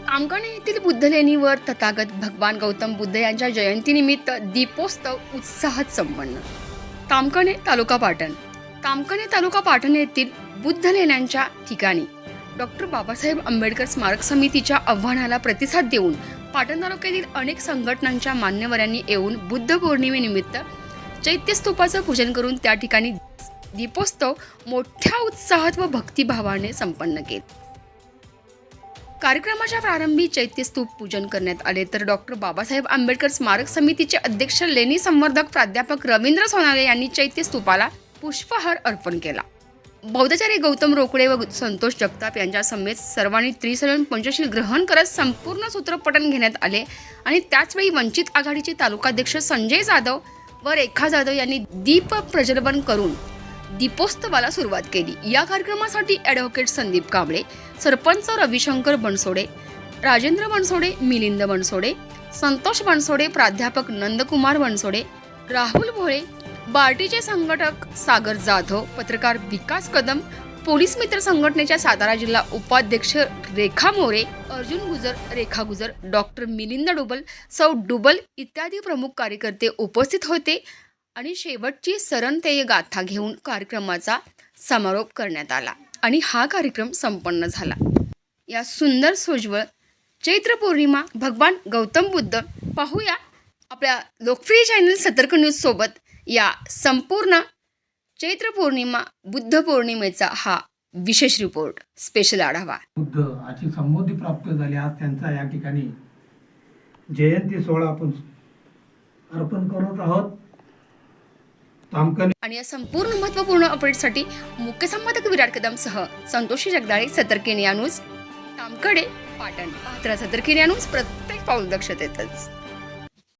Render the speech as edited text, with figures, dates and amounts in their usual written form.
तामकाने येथील बुद्धलेणीवर तथागत भगवान गौतम बुद्ध यांच्या जयंतीनिमित्त दीपोत्सव उत्साहात संपन्न. तामकाने तालुका पाटण येथील बुद्धलेण्यांच्या ठिकाणी डॉक्टर बाबासाहेब आंबेडकर स्मारक समितीच्या आव्हानाला प्रतिसाद देऊन पाटण तालुक्यातील अनेक संघटनांच्या मान्यवरांनी येऊन बुद्ध पौर्णिमेनिमित्त चैत्यस्तूपाचं पूजन करून त्या ठिकाणी दीपोत्सव मोठ्या उत्साहात व भक्तिभावाने संपन्न केले. कार्यक्रमाच्या प्रारंभी चैत्यस्तूप पूजन करण्यात आले तर डॉक्टर बाबासाहेब आंबेडकर स्मारक समितीचे अध्यक्ष लेणी संवर्धक प्राध्यापक रवींद्र सोनाले यांनी चैत्यस्तूपाला पुष्पहार अर्पण केला. बौद्धाचार्य गौतम रोकडे व संतोष जगताप यांच्या समेत सर्वांनी त्रिसलन पंचशील ग्रहण करत संपूर्ण सूत्रपठण घेण्यात आले आणि त्याचवेळी वंचित आघाडीचे तालुकाध्यक्ष संजय जाधव व रेखा जाधव यांनी दीप प्रज्वलन करून दीपोत्सवाला सुरुवात केली. या कार्यक्रमासाठी ॲडव्होकेट संदीप कांबळे, सरपंच रविशंकर बनसोडे, राजेंद्र बनसोडे, मिलिंद बनसोडे, संतोष बनसोडे, प्राध्यापक नंदकुमार बनसोडे, राहुल भोळे, बार्टीचे संघटक सागर जाधव, पत्रकार विकास कदम, पोलीस मित्र संघटनेच्या सातारा जिल्हा उपाध्यक्ष रेखा मोरे, अर्जुन गुजर, रेखा गुजर, डॉक्टर मिलिंद डुबल, सौ डुबल इत्यादी प्रमुख कार्यकर्ते उपस्थित होते आणि शेवटची सरंतेय गाथा घेऊन कार्यक्रमाचा समारोप करण्यात आला आणि हा कार्यक्रम संपन्न झाला. या सुंदर सोज्वळ चैत्र पौर्णिमा भगवान गौतम बुद्ध पाहूया आपल्या लोकप्रिय चॅनल सतर्क न्यूज सोबत या संपूर्ण चैत्र पौर्णिमा बुद्ध पौर्णिमेचा हा विशेष रिपोर्ट, स्पेशल आढावा. बुद्ध आजची संबोधी प्राप्त झाली. आज त्यांचा या ठिकाणी जयंती सोहळा आपण अर्पण करत आहोत. आणि या संपूर्ण महत्त्वपूर्ण अपडेटसाठी मुख्य संपादक विराट कदमसह संतोषी जगदाळे, सतर्क न्यूज, तामकडे, पाटण. सतर्क न्यूज प्रत्येक पाऊल दक्षतेतच.